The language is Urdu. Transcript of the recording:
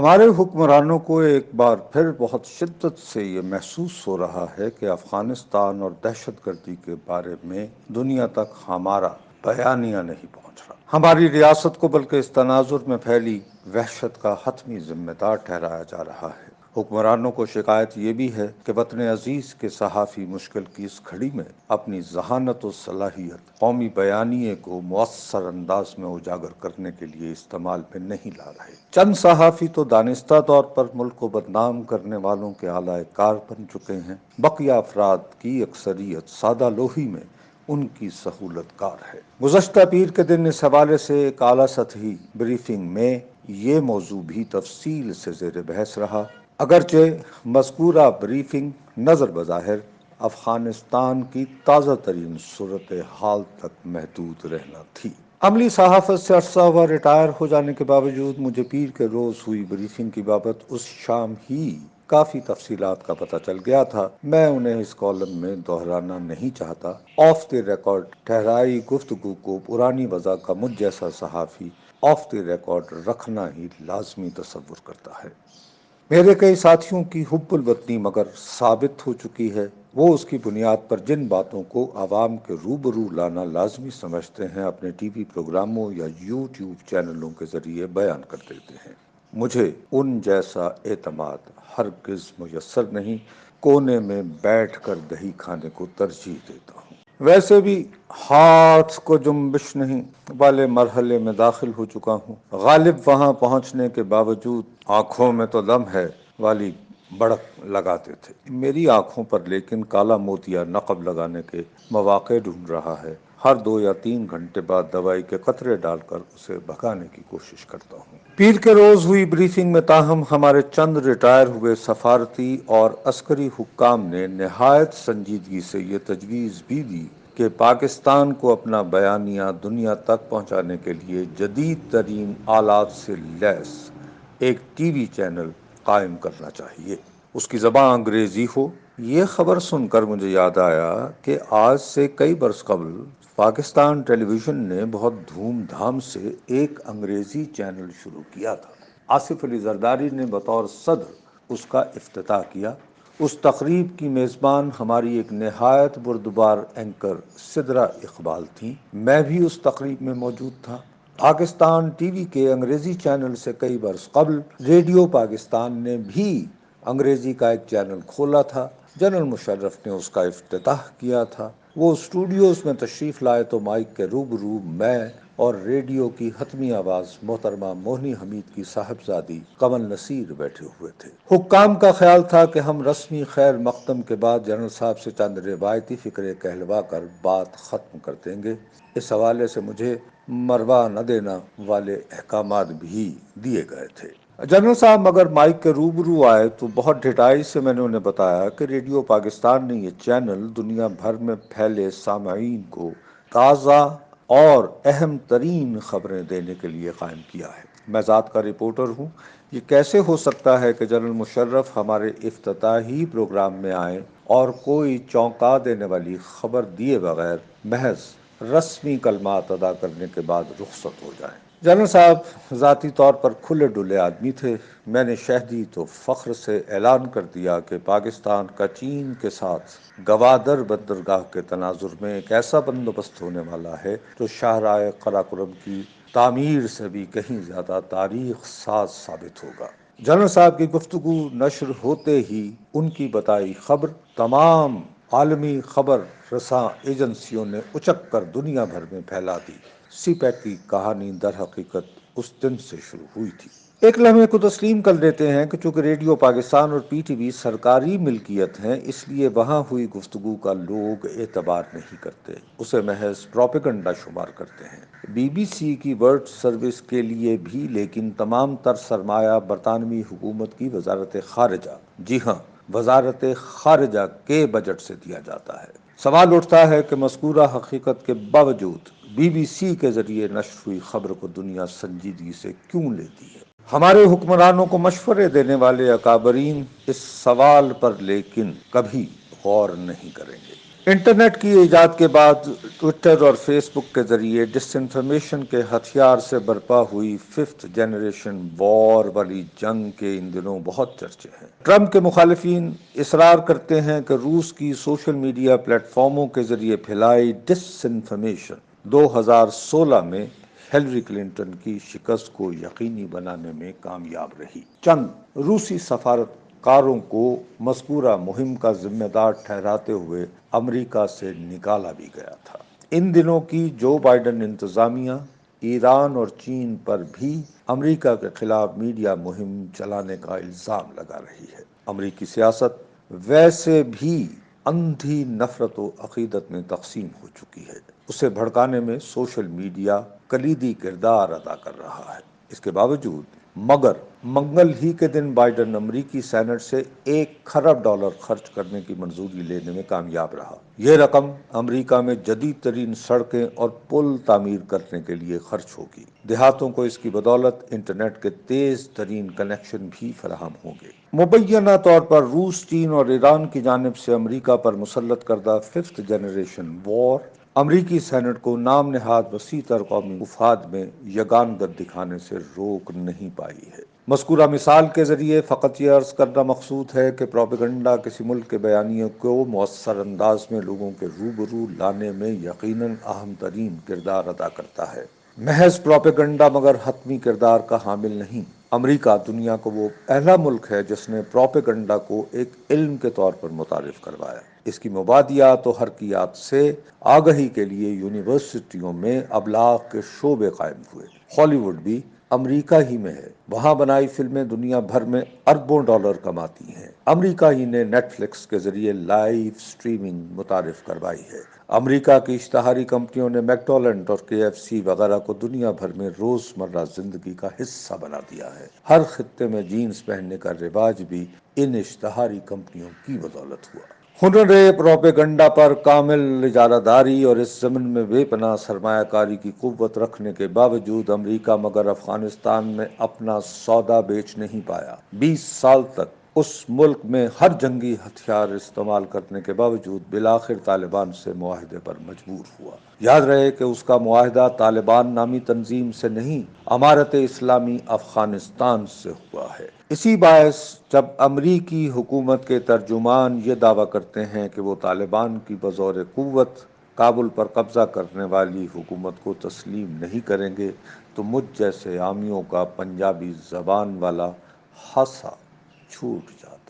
ہمارے حکمرانوں کو ایک بار پھر بہت شدت سے یہ محسوس ہو رہا ہے کہ افغانستان اور دہشت گردی کے بارے میں دنیا تک ہمارا بیانیہ نہیں پہنچ رہا۔ ہماری ریاست کو بلکہ اس تناظر میں پھیلی وحشت کا حتمی ذمہ دار ٹھہرایا جا رہا ہے۔ حکمرانوں کو شکایت یہ بھی ہے کہ وطن عزیز کے صحافی مشکل کی اس گھڑی میں اپنی ذہانت و صلاحیت قومی بیانیے کو مؤثر انداز میں اجاگر کرنے کے لیے استعمال میں نہیں لا رہے۔ چند صحافی تو دانستہ طور پر ملک کو بدنام کرنے والوں کے اعلی کار بن چکے ہیں، بقیہ افراد کی اکثریت سادہ لوہی میں ان کی سہولت کار ہے۔ گزشتہ پیر کے دن اس حوالے سے ایک اعلیٰ سطحی بریفنگ میں یہ موضوع بھی تفصیل سے زیر بحث رہا، اگرچہ مذکورہ بریفنگ نظر بظاہر افغانستان کی تازہ ترین صورتحال تک محدود رہنا تھی۔ عملی صحافت سے عرصہ ہوا ریٹائر ہو جانے کے باوجود مجھے پیر کے روز ہوئی بریفنگ کی بابت اس شام ہی کافی تفصیلات کا پتہ چل گیا تھا۔ میں انہیں اس کالم میں دہرانا نہیں چاہتا۔ آف دی ریکارڈ ٹھہرائی گفتگو کو پرانی وضع کا مجھ جیسا صحافی آف دی ریکارڈ رکھنا ہی لازمی تصور کرتا ہے۔ میرے کئی ساتھیوں کی حب الوطنی مگر ثابت ہو چکی ہے۔ وہ اس کی بنیاد پر جن باتوں کو عوام کے روبرو لانا لازمی سمجھتے ہیں اپنے ٹی وی پروگراموں یا یوٹیوب چینلوں کے ذریعے بیان کر دیتے ہیں۔ مجھے ان جیسا اعتماد ہرگز میسر نہیں، کونے میں بیٹھ کر دہی کھانے کو ترجیح دیتا ہوں۔ ویسے بھی ہاتھ کو جنبش نہیں والے مرحلے میں داخل ہو چکا ہوں۔ غالب وہاں پہنچنے کے باوجود آنکھوں میں تو دم ہے والی بڑک لگاتے تھے، میری آنکھوں پر لیکن کالا موتیا نقب لگانے کے مواقع ڈھونڈ رہا ہے۔ ہر 2 یا 3 گھنٹے بعد دوائی کے قطرے ڈال کر اسے بھگانے کی کوشش کرتا ہوں۔ پیر کے روز ہوئی بریفنگ میں تاہم ہمارے چند ریٹائر ہوئے سفارتی اور عسکری حکام نے نہایت سنجیدگی سے یہ تجویز بھی دی کہ پاکستان کو اپنا بیانیہ دنیا تک پہنچانے کے لیے جدید ترین آلات سے لیس ایک ٹی وی چینل قائم کرنا چاہیے، اس کی زبان انگریزی ہو۔ یہ خبر سن کر مجھے یاد آیا کہ آج سے کئی برس قبل پاکستان ٹیلی ویژن نے بہت دھوم دھام سے ایک انگریزی چینل شروع کیا تھا۔ آصف علی زرداری نے بطور صدر اس کا افتتاح کیا۔ اس تقریب کی میزبان ہماری ایک نہایت بردبار اینکر سدرا اقبال تھیں۔ میں بھی اس تقریب میں موجود تھا۔ پاکستان ٹی وی کے انگریزی چینل سے کئی برس قبل ریڈیو پاکستان نے بھی انگریزی کا ایک چینل کھولا تھا۔ جنرل مشرف نے اس کا افتتاح کیا تھا۔ وہ اسٹوڈیوز میں تشریف لائے تو مائک کے روبرو میں اور ریڈیو کی حتمی آواز محترمہ موہنی حمید کی صاحبزادی کمل نصیر بیٹھے ہوئے تھے۔ حکام کا خیال تھا کہ ہم رسمی خیر مقدم کے بعد جنرل صاحب سے چند روایتی فقرے کہلوا کر بات ختم کر دیں گے۔ اس حوالے سے مجھے مروا نہ دینا والے احکامات بھی دیے گئے تھے۔ جنرل صاحب مگر مائک کے روبرو آئے تو بہت ڈھٹائی سے میں نے انہیں بتایا کہ ریڈیو پاکستان نے یہ چینل دنیا بھر میں پھیلے سامعین کو تازہ اور اہم ترین خبریں دینے کے لیے قائم کیا ہے۔ میں ذات کا رپورٹر ہوں۔ یہ کیسے ہو سکتا ہے کہ جنرل مشرف ہمارے افتتاحی پروگرام میں آئیں اور کوئی چونکا دینے والی خبر دیے بغیر محض رسمی کلمات ادا کرنے کے بعد رخصت ہو جائیں؟ جنرل صاحب ذاتی طور پر کھلے ڈلے آدمی تھے۔ میں نے شہدی تو فخر سے اعلان کر دیا کہ پاکستان کا چین کے ساتھ گوادر بندرگاہ کے تناظر میں ایک ایسا بندوبست ہونے والا ہے جو شاہراہ قراقرم کی تعمیر سے بھی کہیں زیادہ تاریخ ساز ثابت ہوگا۔ جنرل صاحب کی گفتگو نشر ہوتے ہی ان کی بتائی خبر تمام عالمی خبر رساں ایجنسیوں نے اچک کر دنیا بھر میں پھیلا دی۔ سی پیک کی کہانی در حقیقت اس دن سے شروع ہوئی تھی۔ ایک لمحے کو تسلیم کر لیتے ہیں کہ چونکہ ریڈیو پاکستان اور پی ٹی وی سرکاری ملکیت ہیں، اس لیے وہاں ہوئی گفتگو کا لوگ اعتبار نہیں کرتے، اسے محض پروپیگنڈا شمار کرتے ہیں۔ بی بی سی کی ورلڈ سروس کے لیے بھی لیکن تمام تر سرمایہ برطانوی حکومت کی وزارت خارجہ، جی ہاں، وزارت خارجہ کے بجٹ سے دیا جاتا ہے۔ سوال اٹھتا ہے کہ مذکورہ حقیقت کے باوجود بی بی سی کے ذریعے نشر ہوئی خبر کو دنیا سنجیدگی سے کیوں لیتی ہے؟ ہمارے حکمرانوں کو مشورے دینے والے اکابرین اس سوال پر لیکن کبھی غور نہیں کریں گے۔ انٹرنیٹ کی ایجاد کے بعد ٹویٹر اور فیس بک کے ذریعے ڈس انفارمیشن کے ہتھیار سے برپا ہوئی ففتھ جنریشن وار والی جنگ کے ان دنوں بہت چرچے ہیں۔ ٹرمپ کے مخالفین اصرار کرتے ہیں کہ روس کی سوشل میڈیا پلیٹ فارموں کے ذریعے پھیلائی ڈس انفارمیشن 2016 میں ہیلری کلنٹن کی شکست کو یقینی بنانے میں کامیاب رہی۔ چند روسی سفارتکاروں کو مذکورہ مہم کا ذمہ دار ٹھہراتے ہوئے امریکہ سے نکالا بھی گیا تھا۔ ان دنوں کی جو بائیڈن انتظامیہ ایران اور چین پر بھی امریکہ کے خلاف میڈیا مہم چلانے کا الزام لگا رہی ہے۔ امریکی سیاست ویسے بھی اندھی نفرت و عقیدت میں تقسیم ہو چکی ہے۔ اسے بھڑکانے میں سوشل میڈیا کلیدی کردار ادا کر رہا ہے۔ اس کے باوجود مگر منگل ہی کے دن بائیڈن امریکی سینٹ سے $1 کھرب خرچ کرنے کی منظوری لینے میں کامیاب رہا۔ یہ رقم امریکہ میں جدید ترین سڑکیں اور پل تعمیر کرنے کے لیے خرچ ہوگی۔ دیہاتوں کو اس کی بدولت انٹرنیٹ کے تیز ترین کنیکشن بھی فراہم ہوں گے۔ مبینہ طور پر روس، چین اور ایران کی جانب سے امریکہ پر مسلط کردہ ففتھ جنریشن وار امریکی سینٹ کو نام نہاد وسیع تر قومی مفاد میں یگانگت دکھانے سے روک نہیں پائی ہے۔ مذکورہ مثال کے ذریعے فقط یہ عرض کرنا مقصود ہے کہ پروپیگنڈا کسی ملک کے بیانیے کو مؤثر انداز میں لوگوں کے روبرو لانے میں یقیناً اہم ترین کردار ادا کرتا ہے۔ محض پروپیگنڈا مگر حتمی کردار کا حامل نہیں۔ امریکہ دنیا کو وہ پہلا ملک ہے جس نے پروپیگنڈا کو ایک علم کے طور پر متعارف کروایا۔ اس کی مبادیات و حرکیات سے آگہی کے لیے یونیورسٹیوں میں ابلاغ کے شعبے قائم ہوئے۔ ہالی ووڈ بھی امریکہ ہی میں ہے۔ وہاں بنائی فلمیں دنیا بھر میں اربوں ڈالر کماتی ہیں۔ امریکہ ہی نے نیٹ فلکس کے ذریعے لائیو سٹریمنگ متعارف کروائی ہے۔ امریکہ کی اشتہاری کمپنیوں نے میکڈونلڈ اور KFC وغیرہ کو دنیا بھر میں روزمرہ زندگی کا حصہ بنا دیا ہے۔ ہر خطے میں جینز پہننے کا رواج بھی ان اشتہاری کمپنیوں کی بدولت ہوا۔ ہنر پروپیگنڈا پر کامل اجارہ داری اور اس ضمن میں بے پناہ سرمایہ کاری کی قوت رکھنے کے باوجود امریکہ مگر افغانستان میں اپنا سودا بیچ نہیں پایا۔ 20 سال تک اس ملک میں ہر جنگی ہتھیار استعمال کرنے کے باوجود بالآخر طالبان سے معاہدے پر مجبور ہوا۔ یاد رہے کہ اس کا معاہدہ طالبان نامی تنظیم سے نہیں، امارت اسلامی افغانستان سے ہوا ہے۔ اسی باعث جب امریکی حکومت کے ترجمان یہ دعویٰ کرتے ہیں کہ وہ طالبان کی بزور قوت کابل پر قبضہ کرنے والی حکومت کو تسلیم نہیں کریں گے تو مجھ جیسے عامیوں کا پنجابی زبان والا ہاسا چھوٹ جاتا